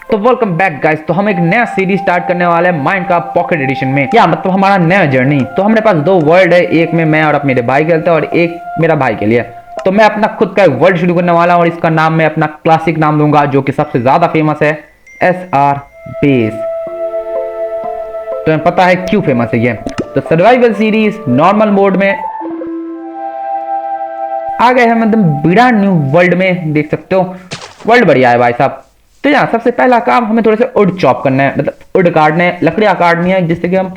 तो welcome back guys. तो हम एक नया सीरीज स्टार्ट करने वाले हैं माइनक्राफ्ट पॉकेट एडिशन में। या मतलब हमारा नया जर्नी। तो हमारे पास दो वर्ल्ड है, एक में मैं और अब मेरे भाई खेलते हैं और एक मेरा भाई के लिए। तो मैं अपना खुद का एक वर्ल्ड शुरू करने वाला हूँ और इसका नाम मैं अपना क्लासिक नाम दूंगा, जो कि सबसे ज्यादा फेमस है, SR बेस। तो हमें पता है क्यों फेमस है ये। तो सर्वाइवल सीरीज नॉर्मल मोड में आ गए हम एकदम बिना न्यू वर्ल्ड में। देख सकते हो वर्ल्ड बढ़िया है भाई साहब। तो यहाँ सबसे पहला काम हमें थोड़े से वुड चॉप करना है, मतलब वुड काटने, लकड़ियाँ काटनी है, जिससे कि हम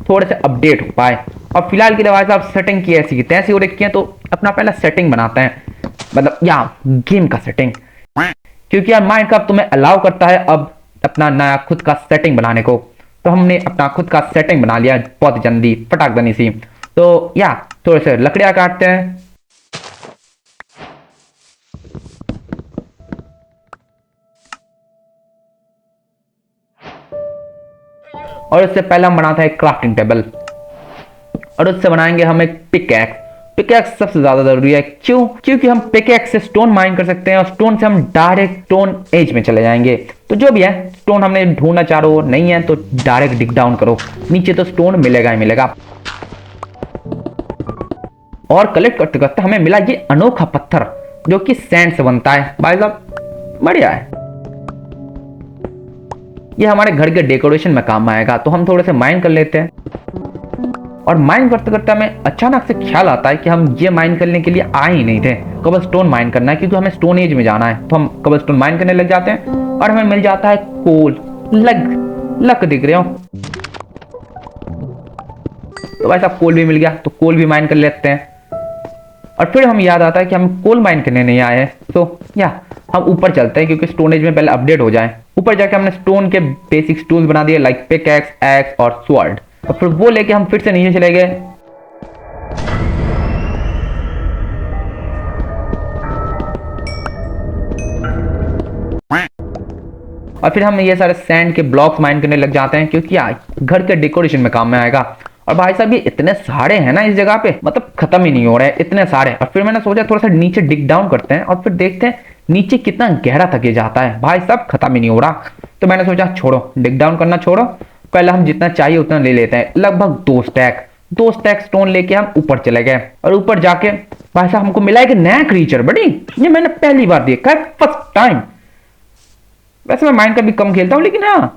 थोड़े से अपडेट हो पाए। और फिलहाल के लिए भाई साहब सेटिंग की ऐसी की तैसी हो रखी है। तो अपना पहला सेटिंग बनाते हैं, मतलब यहाँ गेम का सेटिंग, क्योंकि यार माइनक्राफ्ट तुम्हें अलाउ करता है अब अपना नया खुद का सेटिंग बनाने को। तो हमने अपना खुद का सेटिंग बना लिया बहुत जल्दी फटाकदनी सी। तो या थोड़े से लकड़ियाँ काटते हैं और इससे पहले हम बनाते हैं क्राफ्टिंग टेबल और उससे बनाएंगे हम एक पिकैक्स। पिकैक्स सबसे ज्यादा जरूरी है। क्यों? क्योंकि हम पिकैक्स से स्टोन माइन कर सकते हैं और स्टोन से हम डायरेक्ट स्टोन एज में चले जाएंगे। तो जो भी है स्टोन हमने ढूंढना चारों ओर, नहीं है तो डायरेक्ट डिग डाउन करो, नीचे तो स्टोन मिलेगा ही मिलेगा। और कलेक्ट करते करते हमें मिला ये अनोखा पत्थर, जो कि सैंड से बनता है। भाई साहब बढ़िया है, ये हमारे घर के डेकोरेशन में काम आएगा। तो हम थोड़े से माइन कर लेते हैं और माइन करते करते हमें अचानक से ख्याल आता है कि हम ये माइन करने के लिए आए ही नहीं थे। कबल स्टोन माइन करना है, क्योंकि हमें स्टोन एज में जाना है। तो हम कबल स्टोन माइन करने लग जाते हैं और हमें मिल जाता है कोल। लक दिख रहे हो। तो भाई साहब कोल भी मिल गया, तो कोल भी माइन कर लेते हैं। और फिर हम याद आता है कि हम कोल माइन करने नहीं आए हैं। तो या हम ऊपर चलते हैं, क्योंकि स्टोन एज में पहले अपडेट हो जाए। ऊपर जाके हमने स्टोन के बेसिक टूल्स बना दिए, लाइक पिकैक्स, एक्स और स्वॉर्ड। और फिर वो लेके हम फिर से नीचे चले गए। और फिर हम ये सारे सैंड के ब्लॉक्स माइन करने लग जाते हैं, क्योंकि यार घर के डेकोरेशन में काम में आएगा। और भाई साहब ये इतने सारे हैं ना इस जगह पे, मतलब खत्म ही नहीं हो रहे इतने सारे। और फिर मैंने सोचा थोड़ा सा नीचे डिग डाउन करते हैं और फिर देखते हैं नीचे कितना गहरा तक ये जाता है। भाई साहब खत्म ही नहीं हो रहा। तो मैंने सोचा छोड़ो, डिग डाउन करना छोड़ो, पहले हम जितना चाहिए उतना ले लेते हैं। लगभग दो स्टैक स्टोन लेके हम ऊपर चले गए। और ऊपर जाके भाई साहब हमको मिला एक नया क्रीचर। बड़ी ये मैंने पहली बार देखा है, फर्स्ट टाइम। वैसे मैं माइंड का भी कम खेलता हूँ, लेकिन हाँ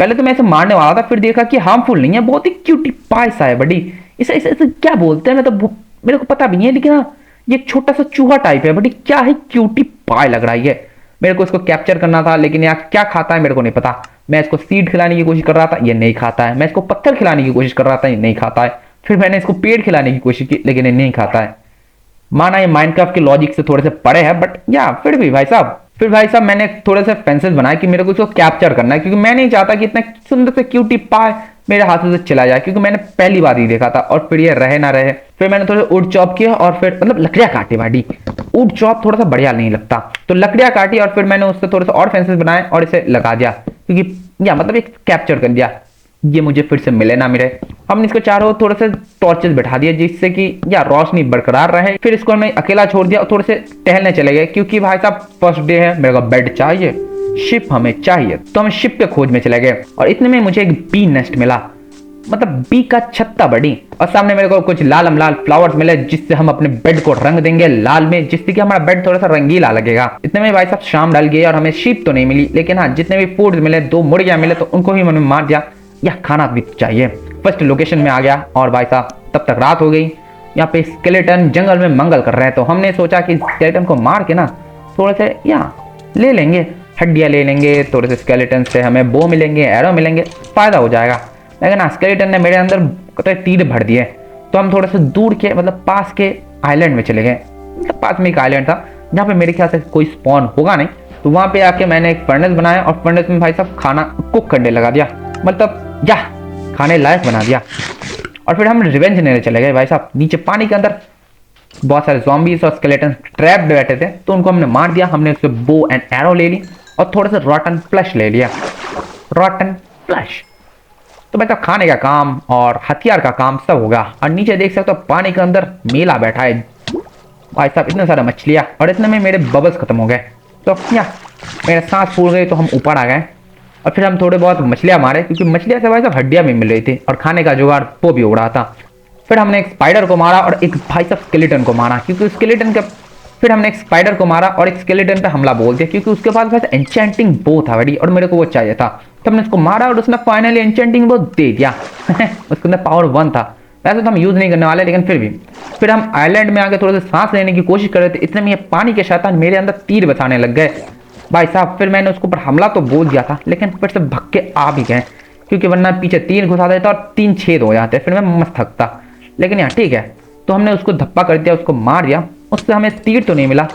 पहले तो मैं इसे मारने वाला था, फिर देखा कि हार्मफुल नहीं है, बहुत ही क्यूटी पाई सा है। बड़ी इसे क्या बोलते हैं, मैं तो मेरे को पता भी नहीं है, लेकिन हाँ ये छोटा सा चूहा टाइप है। बड़ी क्या है, क्यूटी पाई लग रही है। मेरे को इसको कैप्चर करना था, लेकिन यार क्या खाता है मेरे को नहीं पता। मैं इसको सीड खिलाने की कोशिश कर रहा था, ये नहीं खाता है। मैं इसको पत्थर खिलाने की कोशिश कर रहा था, ये नहीं खाता है। फिर मैंने इसको पेड़ खिलाने की कोशिश की, लेकिन ये नहीं खाता है। माना ये माइनक्राफ्ट के लॉजिक से थोड़े से परे है, बट या फिर भी भाई साहब मैंने थोड़े से फेंसेस बनाए कि मेरे को इसको कैप्चर करना है, क्योंकि मैं नहीं चाहता कि इतना सुंदर से क्यूटी पाए मेरे हाथों से चला जाए, क्योंकि मैंने पहली बार ही देखा था। और फिर ये रहे ना रहे, फिर मैंने थोड़े वुड चॉप किया और फिर मतलब लकड़ियां काटी। बाड़ी वुड चॉप थोड़ा सा बढ़िया नहीं लगता, तो लकड़ियां काटी और फिर मैंने उससे थोड़े से और फेंसेस बनाए और इसे लगा दिया, क्योंकि या मतलब एक कैप्चर कर दिया, ये मुझे फिर से मिले ना मिले। हमने इसको चारों थोड़े से टॉर्चेस बैठा दिए, जिससे कि या रोशनी बरकरार रहे। फिर इसको हमने अकेला छोड़ दिया और थोड़े से टहलने चले गए, क्योंकि भाई साहब फर्स्ट डे है, मेरे को बेड चाहिए, शिप हमें चाहिए। तो हम शिप के खोज में चले गए और इतने में मुझे एक बी नेस्ट मिला, मतलब बी का छत्ता। बड़ी और सामने मेरे को कुछ लाल फ्लावर्स मिले, जिससे हम अपने बेड को रंग देंगे लाल में, जिससे कि हमारा बेड थोड़ा सा रंगीला लगेगा। इतने में भाई साहब शाम ढल गई और हमें शीप तो नहीं मिली, लेकिन हाँ जितने भी फूड मिले, 2 मुर्गियां मिले, तो उनको ही मैंने मार दिया। या खाना भी चाहिए। फर्स्ट लोकेशन में आ गया और भाई साहब तब तक रात हो गई। यहाँ पे स्केलेटन जंगल में मंगल कर रहे हैं, तो हमने सोचा कि स्केलेटन को मार के ना थोड़े से या ले लेंगे, हड्डियां ले लेंगे। थोड़े से स्केलेटन से हमें बो मिलेंगे, एरो मिलेंगे, फायदा हो जाएगा। लेकिन ना स्केलेटन ने मेरे अंदर तीर भर दिए। तो हम थोड़े से दूर के मतलब पास के आइलैंड में चले गए। मतलब पास में एक आइलैंड था जहाँ पे मेरे ख्याल से कोई स्पॉन होगा नहीं। तो वहाँ पे आके मैंने एक फर्नेस बनाया और फर्नेस में भाई साहब खाना कुक करने लगा दिया, मतलब या खाने लायक बना दिया। और फिर हम रिवेंज लेने चले गए भाई साहब। नीचे पानी के अंदर बहुत सारे ज़ॉम्बीज और स्केलेटन ट्रैप बैठे थे, तो उनको हमने मार दिया। हमने उससे बो एंड एरो ले ली और थोड़ा सा रॉटन फ्लैश ले लिया, रॉटन फ्लैश। तो भाई साहब खाने का काम और हथियार का काम सब होगा। और नीचे देख सकते हो पानी के अंदर मेला बैठा है भाई साहब, इतने सारे मछलियाँ। और इतने में मेरे बबल्स खत्म हो गए, तो क्या मेरे सांस फूल गई, तो हम ऊपर आ गए। और फिर हम थोड़े बहुत मछलियां मारे, क्योंकि मछलियां से भाई साहब हड्डियां भी मिल रही थी और खाने का जुगाड़ वो भी हो रहा था। फिर हमने एक स्पाइडर को मारा और एक भाई साहब स्केलेटन को मारा, क्योंकि स्केलेटन का फिर हमने एक स्पाइडर को मारा और एक स्केलेटन पे हमला बोल दिया, क्योंकि उसके पास वैसे एन्चेंटिंग बो था बड़ी और मेरे को वो चाहिए था। तो हमने उसको मारा और उसने फाइनली एन्चेंटिंग बो दे दिया। उसके अंदर पावर 1 था, वैसे तो हम यूज नहीं करने वाले, लेकिन फिर भी। फिर हम आइलैंड में आके थोड़ा सा सांस लेने की कोशिश कर रहे थे, इतने में ये पानी के शैतान मेरे अंदर तीर बसाने लग गए भाई साहब। फिर मैंने उसके ऊपर हमला तो बोल दिया था, लेकिन फिर से भग के आ भी गए, क्योंकि वरना पीछे तीर घुसा देता और 3 छेद हो जाते, फिर मैं मस्त थकता। लेकिन यार ठीक है, तो हमने उसको धप्पा कर दिया, उसको मार दिया। उससे हमें तीर तो नहीं मिला,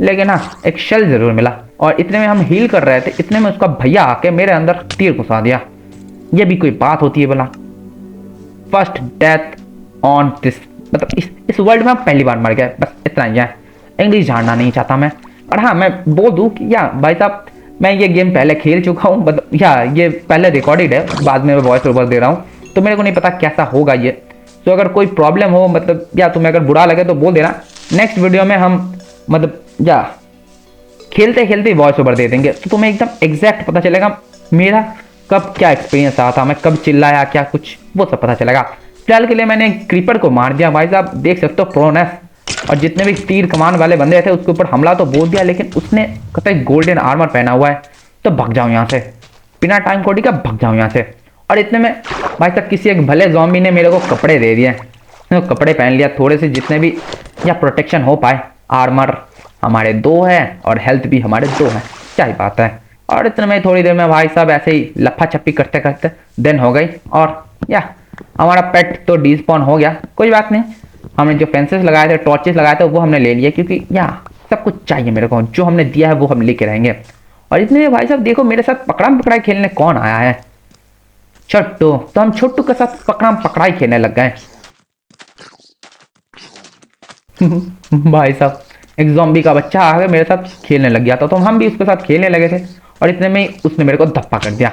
लेकिन हाँ एक शेल जरूर मिला। और इतने में हम हील कर रहे थे, इतने में उसका भैया आके मेरे अंदर तीर घुसा दिया। ये भी कोई बात होती है भला? फर्स्ट डेथ ऑन दिस, मतलब इस वर्ल्ड में हम पहली बार मर गए, बस इतना ही है। इंग्लिश जानना नहीं चाहता मैं। और हाँ मैं बोल दूँ कि या भाई साहब मैं ये गेम पहले खेल चुका हूँ, मतलब या ये पहले रिकॉर्डेड है, बाद में मैं वॉइस ओवर दे रहा हूँ, तो मेरे को नहीं पता कैसा होगा ये। तो अगर कोई प्रॉब्लम हो, मतलब या तुम्हें अगर बुरा लगे तो बोल देना, नेक्स्ट वीडियो में हम मतलब या खेलते खेलते वॉइस ओवर दे देंगे, तो तुम्हें एकदम एग्जैक्ट पता चलेगा मेरा कब क्या एक्सपीरियंस रहा था, मैं कब चिल्लाया क्या कुछ, वो सब पता चलेगा। फिलहाल के लिए मैंने क्रीपर को मार दिया भाई साहब, देख सकते हो प्रोनेस। और जितने भी तीर कमान वाले बंदे थे उसके ऊपर हमला तो बोल दिया, लेकिन उसने कतई गोल्डन आर्मर पहना हुआ है, तो भग जाऊं यहाँ से, बिना टाइम कोडी का भग जाऊं यहाँ से। और इतने में भाई साहब किसी एक भले ज़ॉम्बी ने मेरे को कपड़े दे दिए, तो कपड़े पहन लिया थोड़े से, जितने भी या प्रोटेक्शन हो पाए। आर्मर हमारे 2 है और हेल्थ भी हमारे 2 है, क्या ही बात है। और इतने में थोड़ी देर में भाई साहब ऐसे ही लफा छप्पी करते करते दिन हो गई, और या हमारा पेट तो डिस्पॉन हो गया। कोई बात नहीं, हमने जो फेंसेस लगाए थे, टॉर्चेस लगाए थे, वो हमने ले लिए, क्योंकि या सब कुछ चाहिए मेरे को, जो हमने दिया है वो हम लेके रहेंगे। और इतने में भाई साहब देखो मेरे साथ पकड़म पकड़ाई खेलने कौन आया है, छोट्टू। तो हम छोट्टू के साथ पकड़म पकड़ाई खेलने लग गए। भाई साहब एक ज़ॉम्बी का बच्चा आके मेरे साथ खेलने लग गया था, तो हम भी उसके साथ खेलने लगे थे। और इतने में उसने मेरे को धप्पा कर दिया,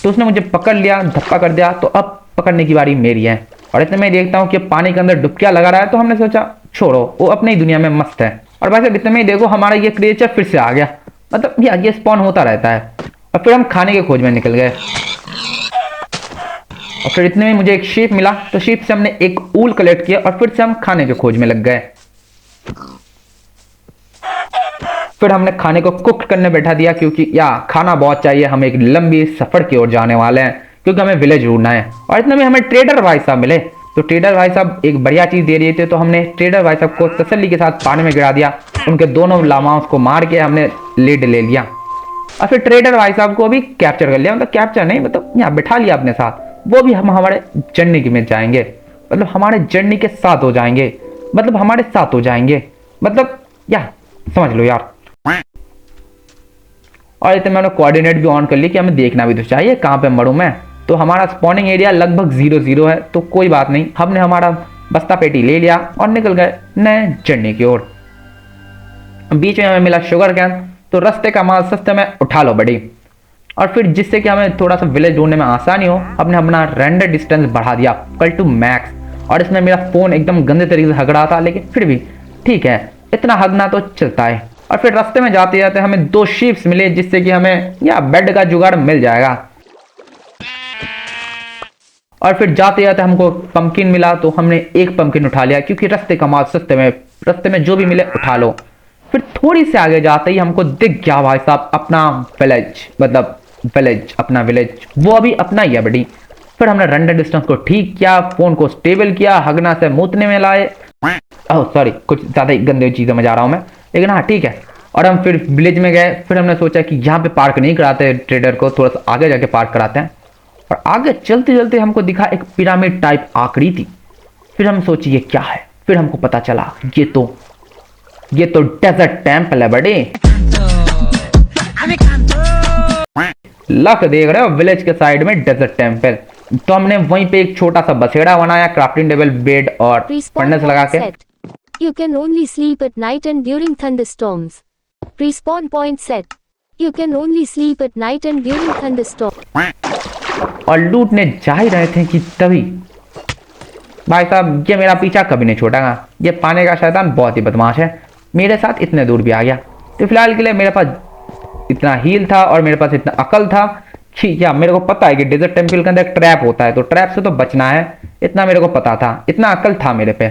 तो उसने मुझे पकड़ लिया, धप्पा कर दिया, तो अब पकड़ने की बारी मेरी है। और इतने में देखता हूँ कि पानी के अंदर डुबकियां लगा रहा है, तो हमने सोचा छोड़ो, वो अपनी ही दुनिया में मस्त है। और भाई साहब इतने में देखो हमारा ये क्रिएचर फिर से आ गया, मतलब ये स्पॉन होता रहता है। और फिर हम खाने के खोज में निकल गए। और फिर इतने में मुझे एक शीप मिला, तो शीप से हमने एक ऊल कलेक्ट किया और फिर से हम खाने के खोज में लग गए। फिर हमने खाने को कुक करने बैठा दिया, क्योंकि या खाना बहुत चाहिए, हम एक लंबी सफर की ओर जाने वाले हैं, क्योंकि हमें विलेज ढूंढना है। और इतने में हमें ट्रेडर भाई साहब मिले, तो ट्रेडर भाई साहब एक बढ़िया चीज दे रहे थे, तो हमने ट्रेडर भाई साहब को तसल्ली के साथ पानी में गिरा दिया। उनके दोनों लामाओं को मार के हमने लीड ले लिया। और फिर ट्रेडर भाई साहब को भी कैप्चर कर लिया, मतलब कैप्चर नहीं, मतलब यहाँ बिठा लिया अपने साथ। वो भी हम हमारे जर्नी में जाएंगे, मतलब हमारे जर्नी के साथ हो जाएंगे, मतलब हमारे साथ हो जाएंगे, मतलब या समझ लो यार। और इतने मैंने कोऑर्डिनेट भी ऑन कर ली कि हमें देखना भी तो चाहिए कहाँ पे मरूं मैं। तो हमारा स्पॉनिंग एरिया लगभग 0-0 है, तो कोई बात नहीं, हमने हमारा बस्ता पेटी ले लिया और निकल गए नए जर्नी की ओर। बीच में हमें मिला शुगर कैन, तो रास्ते का माल सस्ते में उठा लो बड़ी। और फिर जिससे कि हमें थोड़ा सा विलेज ढूंढने में आसानी हो, हमने अपना रेंडर डिस्टेंस बढ़ा दिया कल टू मैक्स। और इसमें मेरा फोन एकदम गंदे तरीके से हग रहा था, लेकिन फिर भी ठीक है, इतना हगना तो चलता है। और फिर रास्ते में जाते जाते हमें 2 शीप्स मिले, जिससे कि हमें या बेड का जुगाड़ मिल जाएगा। और फिर जाते जाते हमको पंपकिन मिला, तो हमने एक पंपकिन उठा लिया, क्योंकि रास्ते का माल सस्ते में, रास्ते में जो भी मिले उठा लो। फिर थोड़ी से आगे जाते ही हमको दिख गया भाई साहब अपना विलेज, मतलब विलेज, अपना विलेज, वो अभी अपना ही है बड़ी। फिर हमने रेंडर डिस्टेंस को ठीक किया, फोन को स्टेबल किया, हगना से मूतने में लाए, ओह सॉरी कुछ ज्यादा ही गंदे चीजों में जा रहा हूं मैं, लेकिन हाँ ठीक है। और हम फिर विलेज में गए। फिर हमने सोचा कि यहाँ पे पार्क नहीं कराते ट्रेडर को, थोड़ा सा आगे जाके पार्क कराते हैं। और आगे चलते चलते हमको दिखा एक पिरामिड टाइप आकृति। फिर हम सोचे ये क्या है, फिर हमको पता चला ये तो डेजर्ट टेंपल है बड़े। लक देख रहे हो, विलेज के साइड में डेजर्ट टेंपल। तो हमने वहीं पे एक छोटा सा बसेड़ा बनाया, क्राफ्टिंग टेबल, बेड और फर्नेस लगा के। You can only sleep at night and during thunderstorms. Respawn point set. You can only sleep at night and during thunderstorms. और लूटने जा ही रहे थे कि तभी भाई साहब ये मेरा पीछा कभी नहीं छोड़ेगा, ये पाने का शैतान बहुत ही बदमाश है, मेरे साथ इतने दूर भी आ गया। तो फिलहाल के लिए मेरे पास इतना हील था और मेरे पास इतना अकल था कि क्या मेरे को पता है कि डेजर्ट टेम्पल के अंदर एक ट्रैप होता है, तो ट्रैप से तो बचना है, इतना मेरे को पता था, इतना अकल था मेरे पे।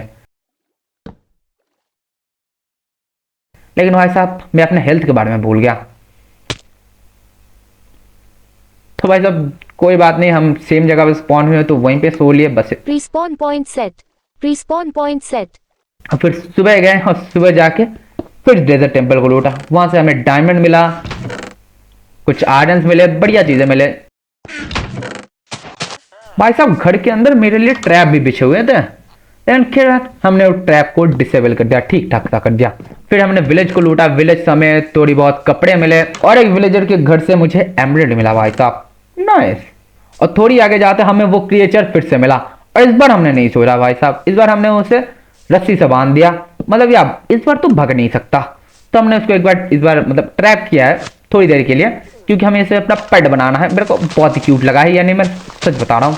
लेकिन भाई साहब मैं अपने हेल्थ के बारे में भूल गया। तो भाई साहब कोई बात नहीं, हम सेम जगह पे स्पॉन हुए तो वहीं पे सो लिए बस। Respawn point set. Respawn point set. और फिर सुबह गए और सुबह जाके फिर डेजर्ट टेम्पल को लूटा। वहां से हमें डायमंड मिला, कुछ आयरन्स मिले, बढ़िया चीजें मिले। भाई साहब घर के अंदर मेरे लिए ट्रैप भी बिछे हुए थे, लेकिन खैर हमने वो ट्रैप को डिसेबल कर दिया, ठीक ठाक सा कर दिया। फिर हमने विलेज को लूटा, विलेज समेत थोड़ी बहुत कपड़े मिले और एक विलेजर के घर से मुझे एमरेल्ड मिला भाई साहब, नाइस। और थोड़ी आगे जाते हमें वो क्रिएचर फिर से मिला, और इस बार हमने नहीं छोड़ा भाई साहब, इस बार हमने उसे रस्सी से बांध दिया। मतलब यार इस बार तो भाग नहीं सकता, तो हमने उसको एक बार इस बार मतलब ट्रैप किया है थोड़ी देर के लिए, क्योंकि हमें इसे अपना पेट बनाना है। मेरे को बहुत ही क्यूट लगा है, यानी मैं सच बता रहा हूँ।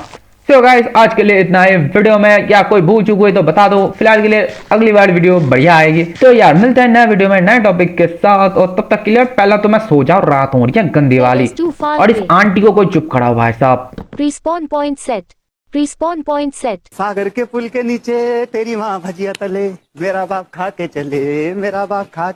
सो गाइस आज के लिए इतना ही। वीडियो में क्या कोई भूल चूक हुई तो बता दो, फिलहाल के लिए अगली बार वीडियो बढ़िया आएगी। तो यार मिलते हैं नए वीडियो में नए टॉपिक के साथ, और तब तक के लिए पहला तो मैं सो जाऊं, रात हो रही है गंदी वाली, Too far और इस away. आंटी को कोई चुप खड़ा हो भाई साहब। Respawn point set. Respawn point set. सागर के पुल के नीचे तेरी माँ भजिया तले, मेरा बाप खा के चले, मेरा बाप खा